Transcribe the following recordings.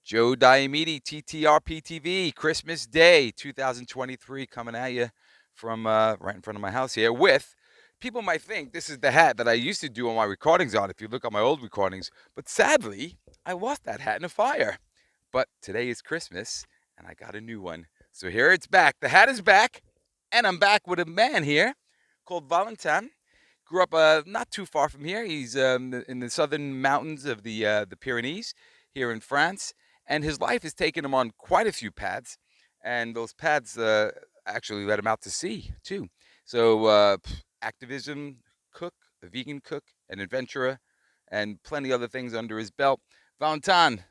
Joe Diomede, TTRP TV, Christmas Day 2023, coming at you from right in front of my house here with people might think this is the hat that I used to do all my recordings on if you look at my old recordings, but sadly, I lost that hat in a fire. But today is Christmas and I got a new one. So here it's back. The hat is back, and I'm back with a man here called Valentin. Grew up not too far from here. He's in the southern mountains of the Pyrenees here in France, and his life has taken him on quite a few paths, and those paths actually led him out to sea too. So activism, cook, a vegan cook, an adventurer, and plenty other things under his belt. Valentin,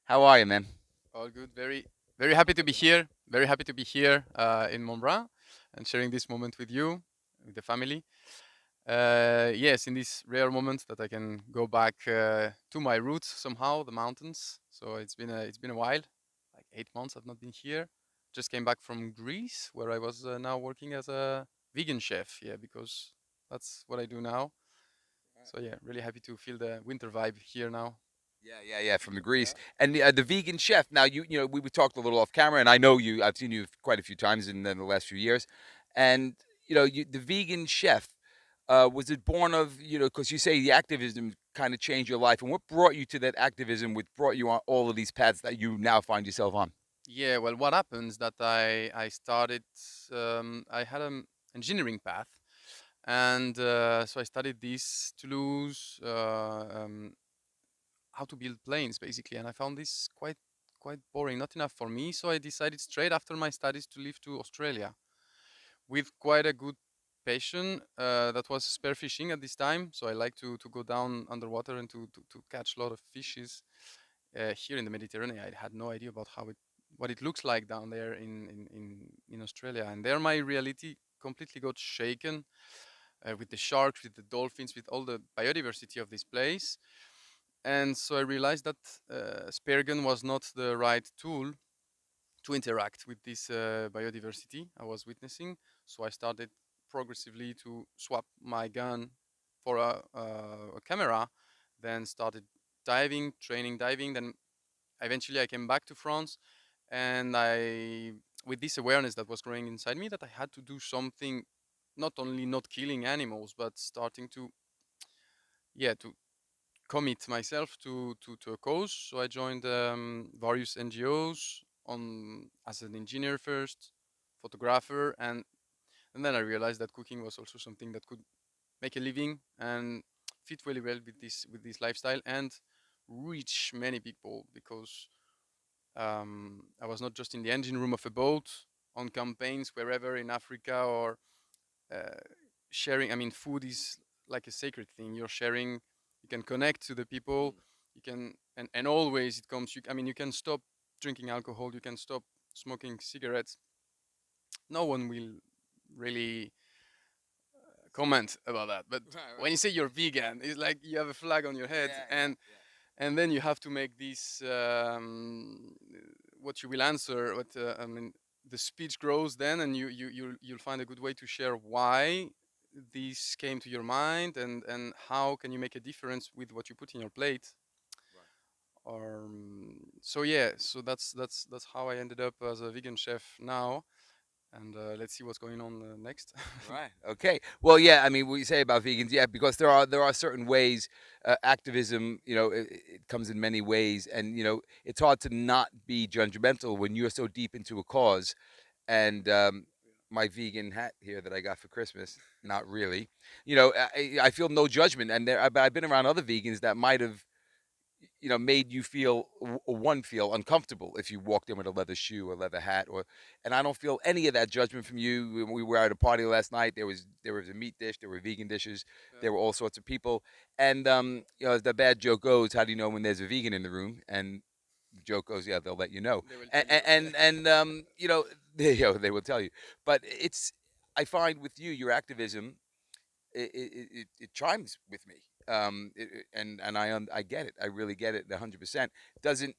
how are you, man? All good. Very happy to be here. Very happy to be here in Montblanc and sharing this moment with you, with the family. Yes, in this rare moment that I can go back to my roots somehow, the mountains. So it's been a while, like 8 months. I've not been here. Just came back from Greece, where I was now working as a vegan chef. Yeah, because that's what I do now. So yeah, really happy to feel the winter vibe here now. Yeah, from the Greece and the vegan chef. Now you know we talked a little off camera, and I know you. I've seen you quite a few times in the last few years, and the vegan chef. Was it born of because you say the activism kind of changed your life, and what brought you to that activism? Which brought you on all of these paths that you now find yourself on? Yeah, well, what happens that I started I had an engineering path, and so I studied this Toulouse how to build planes basically, and I found this quite boring, not enough for me. So I decided straight after my studies to leave to Australia with quite a good passion that was spearfishing at this time. So I like to go down underwater and to catch a lot of fishes here in the Mediterranean. I had no idea about what it looks like down there in Australia, and there my reality completely got shaken with the sharks, with the dolphins, with all the biodiversity of this place. And so I realized that spear gun was not the right tool to interact with this biodiversity I was witnessing. So I started progressively to swap my gun for a camera, then started diving, training diving. Then eventually I came back to France, and I, with this awareness that was growing inside me, that I had to do something, not only not killing animals, but starting to, yeah, to commit myself to a cause. So I joined various NGOs on as an engineer first, photographer, and then I realized that cooking was also something that could make a living and fit really well with this lifestyle and reach many people, because I was not just in the engine room of a boat on campaigns wherever in Africa or uh, sharing. I mean, food is like a sacred thing. You're sharing. You can connect to the people. You can, and always it comes. I mean, you can stop drinking alcohol. You can stop smoking cigarettes. No one will really comment about that. But Right, right. when you say you're vegan, it's like you have a flag on your head, and then you have to make this what you will answer. What I mean, the speech grows then, and you'll find a good way to share why this came to your mind, and how can you make a difference with what you put in your plate. So yeah, so that's how I ended up as a vegan chef now, and let's see what's going on next. Right. Okay. Well, yeah. I mean, what you say about vegans, yeah, because there are certain ways activism. It comes in many ways, and it's hard to not be judgmental when you're so deep into a cause. And my vegan hat here that I got for Christmas, not really. I feel no judgment, and I've been around other vegans that might have made you feel one feel uncomfortable if you walked in with a leather shoe or leather hat and I don't feel any of that judgment from you. When we were at a party last night, there was a meat dish, there were vegan dishes, there were all sorts of people, and as the bad joke goes, how do you know when there's a vegan in the room? And the joke goes, yeah, they'll let you know. They will tell and you. they will tell you. But I find with your activism, it chimes with me. And I get it. I really get it 100%. Doesn't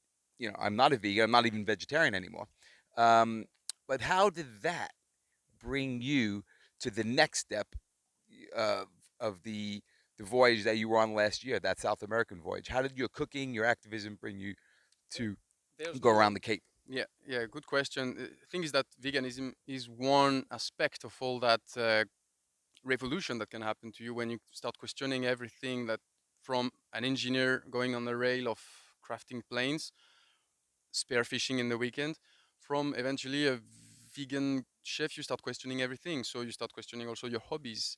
I'm not a vegan. I'm not even vegetarian anymore. Um, but how did that bring you to the next step of the voyage that you were on last year, that South American voyage? How did your cooking, your activism bring you to There's go no around the Cape? yeah, good question. Thing is that veganism is one aspect of all that revolution that can happen to you when you start questioning everything, that from an engineer going on the rail of crafting planes, spearfishing in the weekend, from eventually a vegan chef, you start questioning everything. So you start questioning also your hobbies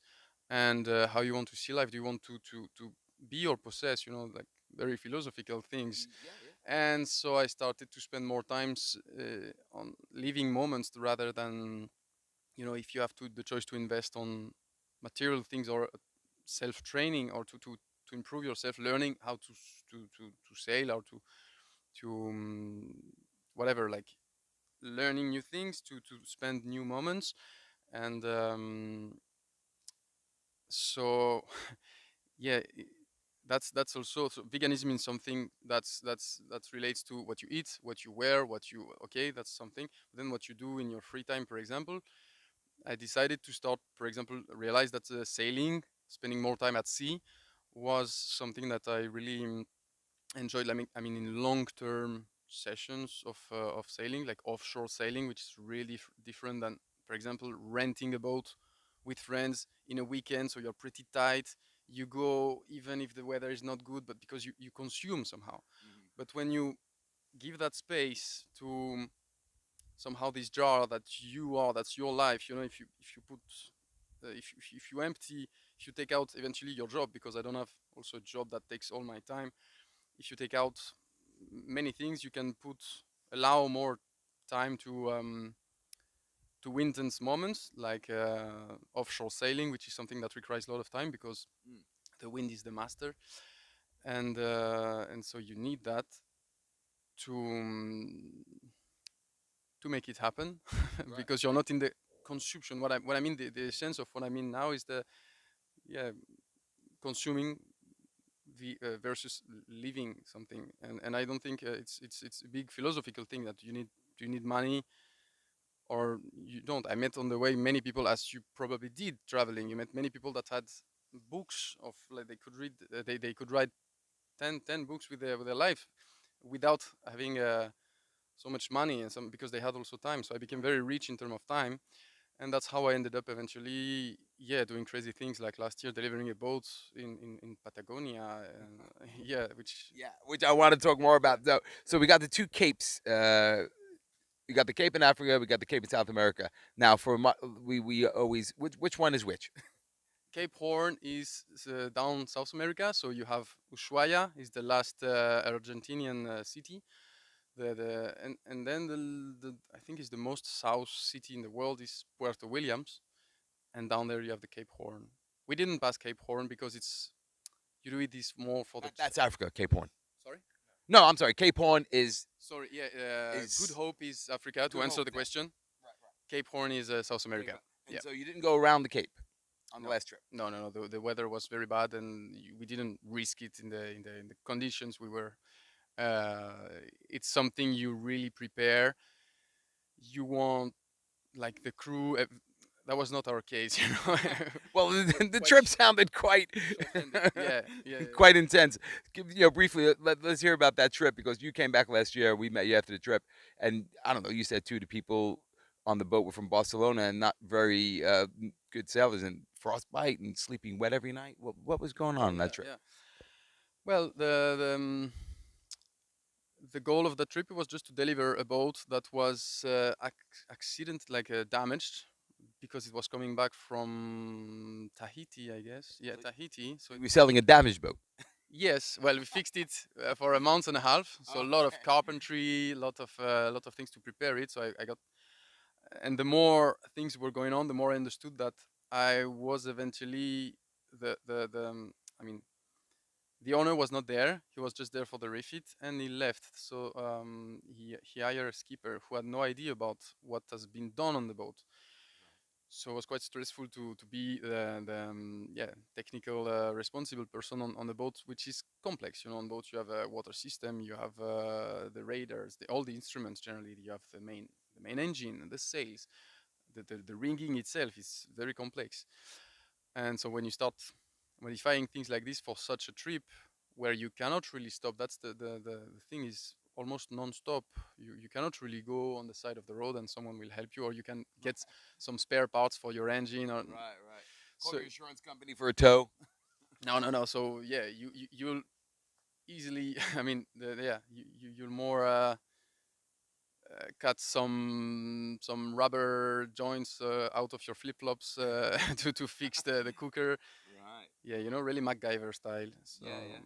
and how you want to see life. Do you want to be or possess? Like very philosophical things. Yeah, yeah. And so I started to spend more times on living moments rather than, if you have the choice to invest on material things or self training, or to improve yourself, learning how to sail, or to whatever, like learning new things, to spend new moments. And so yeah, that's also, so veganism is something that relates to what you eat, what you wear, what you, okay, that's something. But then what you do in your free time, for example, I decided to start, for example, realize that sailing, spending more time at sea, was something that I really enjoyed. I mean, in long-term sessions of sailing, like offshore sailing, which is really different than, for example, renting a boat with friends in a weekend. So you're pretty tight. You go even if the weather is not good, but because you consume somehow. Mhm. But when you give that space to somehow this jar that you are, that's your life. If you put if you empty, if you take out eventually your job, because I don't have also a job that takes all my time. If you take out many things, you can allow more time to intense moments, like offshore sailing, which is something that requires a lot of time because Mm. the wind is the master. And so you need that to to make it happen Right. because you're not in the consumption. What I mean, the sense of what I mean now is the, yeah, consuming versus living something. And I don't think it's a big philosophical thing that you need money or you don't. I met on the way many people, as you probably did traveling. You met many people that had books of, like, they could read, they could write 10 books with their life without having so much money, and some because they had also time. So I became very rich in terms of time, and that's how I ended up eventually, yeah, doing crazy things, like last year delivering a boat in Patagonia, and yeah, which, Yeah, which I want to talk more yeah, about. So we got the two capes. We got the Cape in Africa. We got the Cape in South America. Now, we always which one is which? Cape Horn is down South America. So you have Ushuaia is the last Argentinian city. And then the I think is the most south city in the world is Puerto Williams, and down there you have the Cape Horn. We didn't pass Cape Horn because you do it this more for the That's Africa, Cape Horn. sorry. No, I'm sorry. Cape Horn Sorry, yeah. Good is Hope is Africa, to Good answer Hope. the question. Right, right. Cape Horn is South There you America. go. Yeah. And so you didn't go around the Cape on the No, last trip. no. The weather was very bad, and we didn't risk it in the conditions we were. Uh, it's something you really prepare. You want, like, the crew. That was not our case, you know. Well, We were the quite trip sounded quite short-handed. Yeah, yeah, yeah. quite intense. Briefly, let's hear about that trip because you came back last year. We met you after the trip, and I don't know. You said two of the people on the boat were from Barcelona and not very good sailors and frostbite and sleeping wet every night. What was going on that Yeah, trip? yeah. Well, the goal of the trip was just to deliver a boat that was damaged, because it was coming back from Tahiti, I guess. Yeah, So Tahiti. So you were selling a damaged boat. yes, well, we fixed it for a month and a half. So a lot of Okay. carpentry, a lot of things to prepare it. So I got, and the more things were going on, the more I understood that I was eventually I mean, the owner was not there. He was just there for the refit, and he left. So he hired a skipper who had no idea about what has been done on the boat. So it was quite stressful to be the technical responsible person on the boat, which is complex. On boats you have a water system, you have the radars, all the instruments. Generally, you have the main engine and the sails. The rigging itself is very complex. And so when you start modifying things like this for such a trip where you cannot really stop, that's the thing is, almost non-stop. You cannot really go on the side of the road and someone will help you, or you can get some spare parts for your engine. Or Right. Call so your insurance company for a tow. no. So yeah, you'll easily. I mean, yeah, you'll more cut some rubber joints out of your flip flops to fix the cooker. Right. Yeah, really MacGyver style. So Yeah.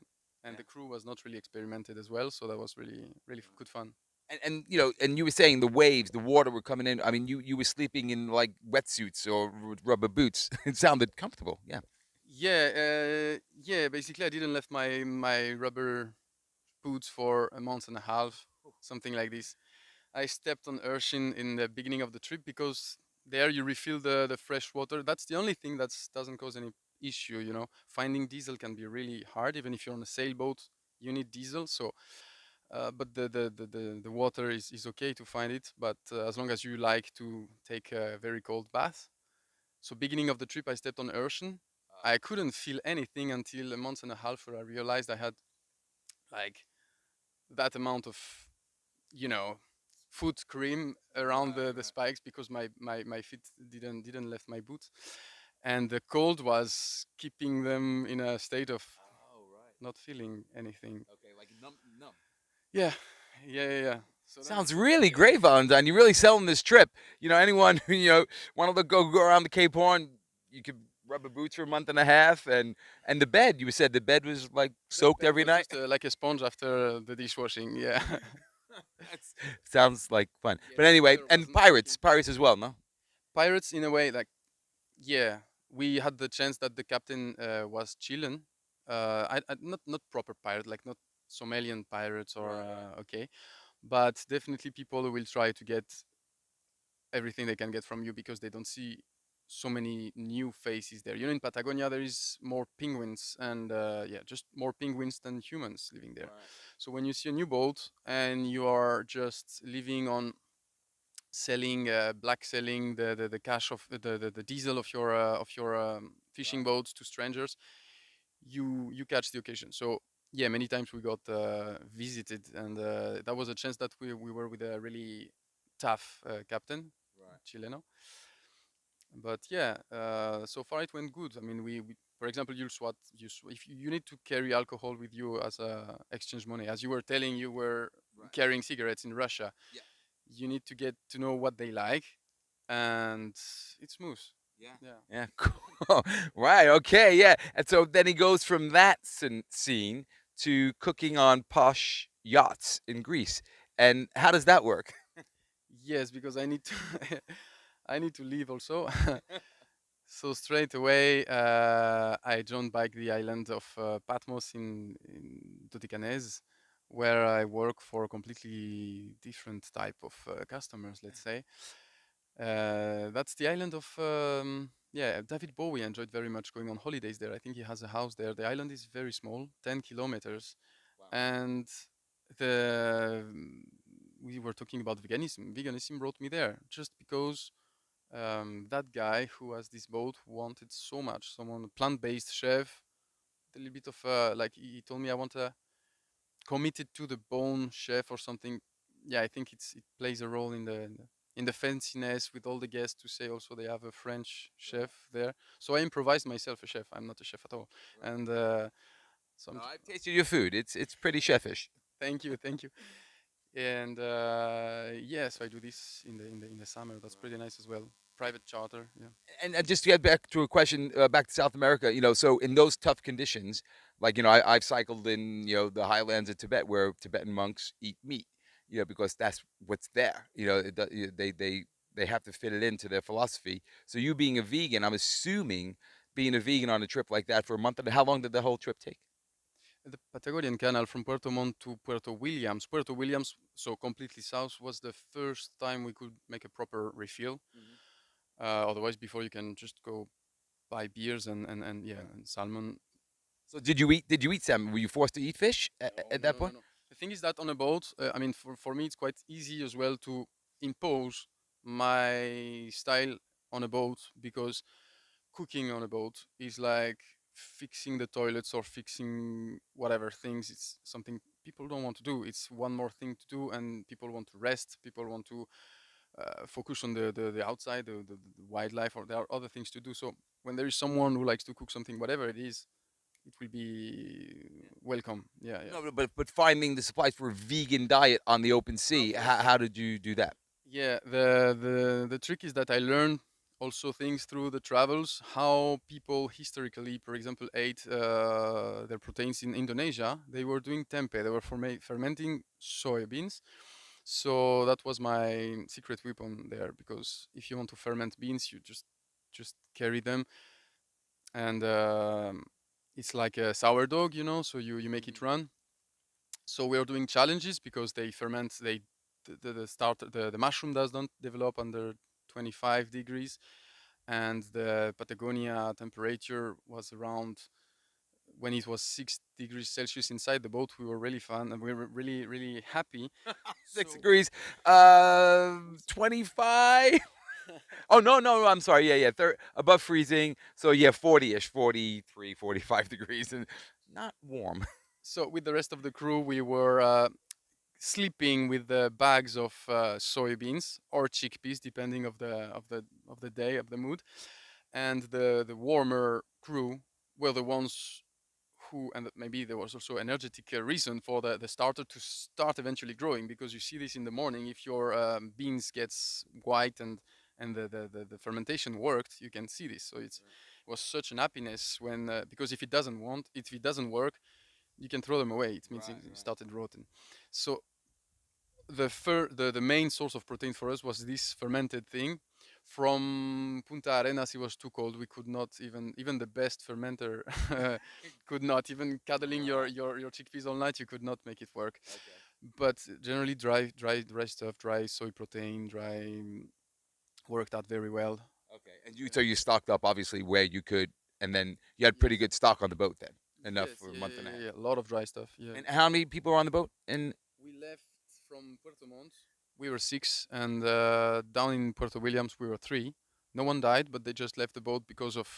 and Yeah. the crew was not really experimented as well, so that was really good fun. And and you were saying the waves, the water were coming in. I mean, you were sleeping in like wetsuits or with rubber boots. It sounded comfortable. Yeah. Yeah, basically I didn't left my rubber boots for a month and a half, something like this. I stepped on Urshin in the beginning of the trip because there you refill the fresh water. That's the only thing that doesn't cause any issue. Finding diesel can be really hard, even if you're on a sailboat. You need diesel, so but the water is okay to find it. But as long as you like to take a very cold bath. So beginning of the trip, I stepped on Urshin. I couldn't feel anything until a month and a half where I realized I had like that amount of you know foot cream around the spikes because my feet didn't left my boots, and the cold was keeping them in a state of Oh, right. not feeling anything. Okay, like numb. Yeah, yeah. So then I Sounds said, really okay. great, Valentine. You're really selling this trip. Anyone who want to go around the Cape Horn, you could rubber boots for a month and a half, and the bed. You said the bed was like The soaked bed every was night. just like a sponge after the dishwashing. Yeah. That sounds like fun. Yeah, But the anyway, weather and wasn't working. pirates as well, no? Pirates, in a way, like, yeah, we had the chance that the captain was Chilean. Not proper pirate, like not Somalian pirates or Right. okay, but definitely people who will try to get everything they can get from you because they don't see so many new faces there. In Patagonia there is more penguins and yeah, just more penguins than humans living there. Right. So when you see a new boat and you are just living on selling black selling the cash of the diesel of your fishing Right. boats to strangers, you catch the occasion. So yeah, many times we got visited, and that was a chance that we were with a really tough captain, Right. Chileno. But yeah, so far it went good. I mean, we for example, if you need to carry alcohol with you as a exchange money, as you were telling, you were Right. carrying cigarettes in Russia. Yeah. You need to get to know what they like, and it's smooth. Yeah. Yeah. Yeah. Cool. Right. Okay. Yeah. And so then he goes from that scene to cooking on posh yachts in Greece. And how does that work? Yes, because I need to I need to leave also. So straight away, I joined back the island of Patmos in Dodecanese, where I work for a completely different type of customers, let's say. That's the island of yeah. David Bowie enjoyed very much going on holidays there. I think he has a house there. The island is very small, 10 kilometers, Wow. and the we were talking about veganism. Veganism brought me there just because that guy who has this boat wanted so much someone plant-based chef, a little bit of like he told me I want a committed to the bone chef or something. Yeah, I think it plays a role in the fanciness with all the guests to say also they have a French chef there. So I improvised myself a chef. I'm not a chef at all. Right. And No, some I've tasted your food. It's pretty chefish. thank you. And yeah, so I do this in the summer. That's pretty nice as well. Private charter. Yeah. And just to get back to a question, back to South America, so in those tough conditions, like I've cycled in the highlands of Tibet where Tibetan monks eat meat, because that's what's there. They have to fit it into their philosophy. So you being a vegan, I'm assuming being a vegan on a trip like that for a month, and how long did the whole trip take? The Patagonian Canal from Puerto Montt to Puerto Williams. Puerto Williams, so completely south, was the first time we could make a proper refill. Mhm. Otherwise, before you can just go buy beers and yeah, Right. and salmon. So did you eat salmon? Were you forced to eat fish at that point? No. The thing is that on a boat, I mean, for me, it's quite easy as well to impose my style on a boat because cooking on a boat is like fixing the toilets or fixing whatever things. It's something people don't want to do. It's one more thing to do, and people want to rest. People want to focus on the outside, the wildlife, or there are other things to do. So when there is someone who likes to cook something, whatever it is, it will be welcome. Yeah, yeah. No, but finding the supplies for a vegan diet on the open sea. Okay. How did you do that? Yeah, the trick is that I learned also things through the travels, how people historically, for example, ate their proteins in Indonesia. They were doing tempeh. They were fermenting soybeans. So that was my secret weapon there, because if you want to ferment beans, you just carry them, and it's like a sourdough, so you make it run. So we are doing challenges because they ferment. The mushroom does not develop under 25 degrees, and the Patagonia temperature was around, when it was 6 degrees Celsius inside the boat. We were really fun, and we were really really happy. 6 degrees, 25. Oh, no, no, I'm sorry. Yeah, yeah, above freezing. So yeah, 40ish, 43, 45 degrees, and not warm. So with the rest of the crew, we were sleeping with the bags of soybeans or chickpeas, depending of the day, of the mood. And the warmer crew were the ones who, and maybe there was also energetic reason for the starter to start eventually growing, because you see this in the morning. If your beans gets white and the fermentation worked, you can see this. So it was such an happiness when, because if it doesn't work, you can throw them away. It means it started rotten. So the main source of protein for us was this fermented thing. From Punta Arenas, it was too cold. We could not even the best fermenter could not, even cuddling your chickpeas all night. You could not make it work. But generally, dry stuff, dry soy protein, worked out very well. Okay, and so you stocked up obviously where you could, and then you had pretty Yes. good stock on the boat then, enough Yes, for a yeah, month yeah, and a yeah, half. yeah. A lot of dry stuff. Yeah. And how many people were on the boat? And We left from Puerto Montt. We were six, and down in Puerto Williams we were three. No one died, but they just left the boat because of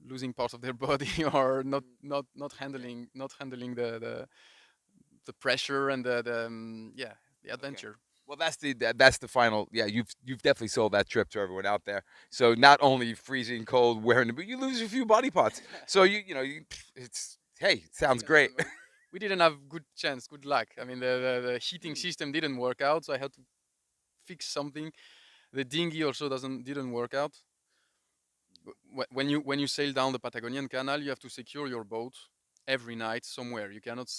losing parts of their body, or not handling the pressure and the adventure. well, that's the final. Yeah, you've definitely sold that trip to everyone out there. So not only freezing cold, wearing, but you lose a few body parts. So it's, hey, sounds Yeah, great. we didn't have good luck. I mean, the heating system didn't work out, so I had to fix something. The dinghy also didn't work out. When you sail down the Patagonian Canal, you have to secure your boat every night somewhere. You cannot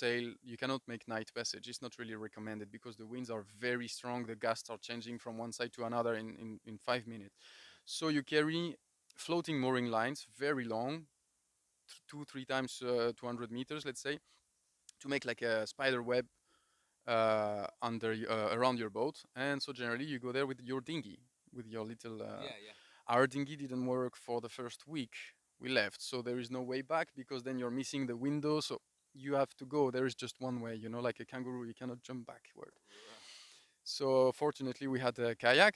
make night passage. It's not really recommended because the winds are very strong. The gusts are changing from one side to another in 5 minutes. So you carry floating mooring lines, very long, two, three times 200 meters, let's say, to make like a spider web around your boat. And so generally you go there with your dinghy, with your little. Our dinghy didn't work for the first week. We left, so there is no way back, because then you're missing the window. So you have to go. There is just one way, like a kangaroo. You cannot jump backward. So fortunately, we had a kayak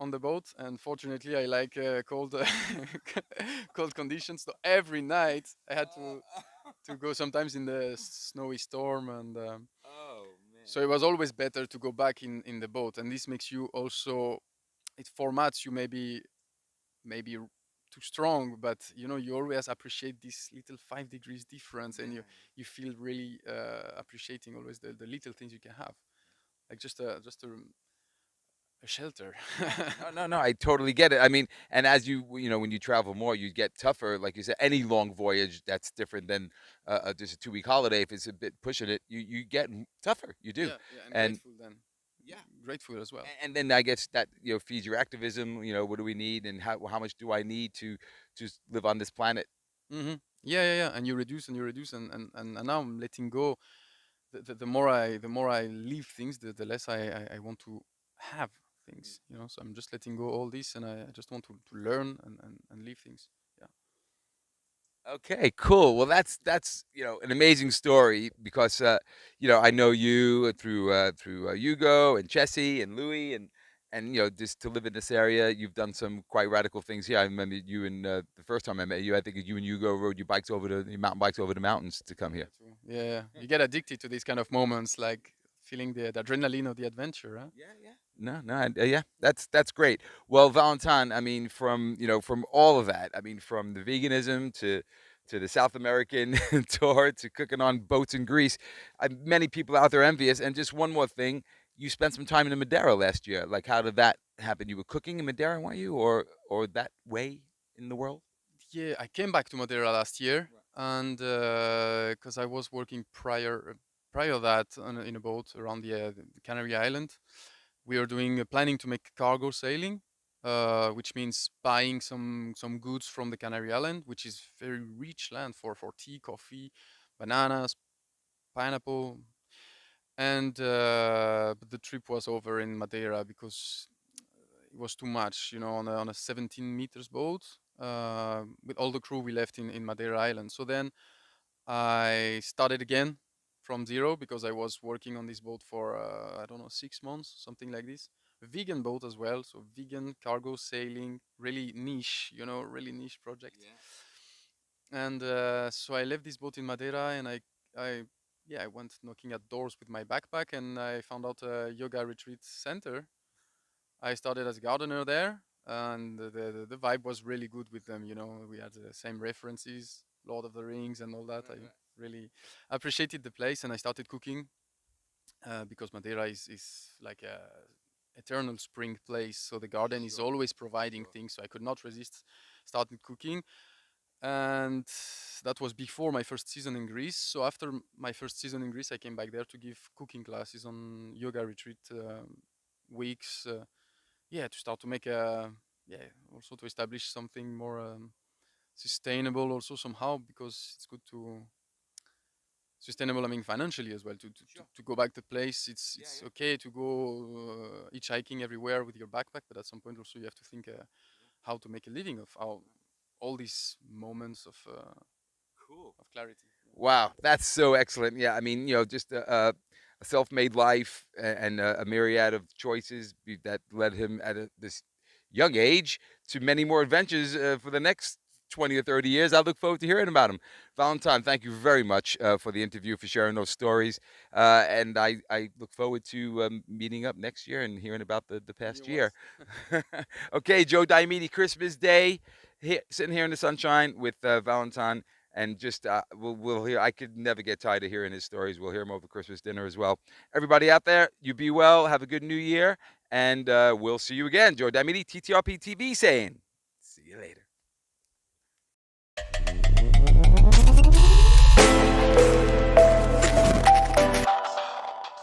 on the boat, and fortunately, I like cold, cold conditions. So every night I had to go. Sometimes in the snowy storm, and Oh man. so it was always better to go back in the boat. And this makes you also, it formats you maybe too strong, but you always appreciate this little 5 degrees difference, and you feel really appreciating always the little things you can have, like just a shelter. No, no, no. I totally get it. I mean, and as when you travel more, you get tougher. Like you said, any long voyage that's different than just a 2 week holiday. If it's a bit pushing it, you get tougher. You do, Yeah, yeah, and and grateful then. yeah, Grateful as well. and then I guess that feeds your activism. What do we need, and how much do I need to live on this planet? Hmm. Yeah, yeah, yeah, and you reduce and you reduce, and now I'm letting go. The more I leave things, the less I want to have things. So I'm just letting go all this, and I just want to learn and leave things. Yeah. Okay, cool. Well, that's an amazing story because I know you through Hugo and Chessie and Louis, and just to live in this area, you've done some quite radical things here. I remember you and the first time I met you, I think you and Hugo rode your mountain bikes over the mountains to come Yeah, here. too. Yeah, you get addicted to these kind of moments, like feeling the adrenaline of the adventure, huh? Yeah, yeah. No, no, yeah, that's great. Well, Valentin, I mean, from all of that, I mean, from the veganism to the South American tour to cooking on boats in Greece, many people out there envious. And just one more thing, you spent some time in Madeira last year. Like, how did that happen? You were cooking in Madeira, weren't you, or that way in the world? Yeah, I came back to Madeira last year, and because I was working prior that in a boat around the Canary Island, we are doing planning to make cargo sailing, which means buying some goods from the Canary Island, which is very rich land for tea, coffee, bananas, pineapple, and but the trip was over in Madeira because it was too much, on a 17 meters boat. With all the crew, we left in Madeira Island. So then I started again from zero because I was working on this boat for I don't know 6 months, something like this. A vegan boat as well, so vegan cargo sailing, really niche, really niche project. And so I left this boat in Madeira, and I, yeah, I went knocking at doors with my backpack, and I found out a yoga retreat center. I started as a gardener there, and the vibe was really good with them. We had the same references, Lord of the Rings, and all that. I really appreciated the place, and I started cooking because Madeira is like a eternal spring place, so the garden is always providing things. So I could not resist started cooking, and that was before my first season in Greece. So after my first season in Greece, I came back there to give cooking classes on yoga retreat weeks. Yeah, to start to make a, yeah, also to establish something more sustainable also somehow, because it's good to sustainable, I mean, financially as well, to go back to place. It's okay to go hitchhiking everywhere with your backpack, but at some point also you have to think how to make a living of all these moments of clarity. Wow, that's so excellent. Yeah, I mean, just a self-made life and a myriad of choices that led him at this young age to many more adventures for the next 20 or 30 years. I look forward to hearing about him. Valentine, thank you very much for the interview, for sharing those stories. And I look forward to meeting up next year and hearing about the past New ones. year. Okay, Joe Diomede, Christmas Day, sitting here in the sunshine with Valentine, and just we'll hear. I could never get tired of hearing his stories. We'll hear him over Christmas dinner as well. Everybody out there, you be well. Have a good New Year, and we'll see you again. Joe Diomede, TTRP TV, saying, see you later.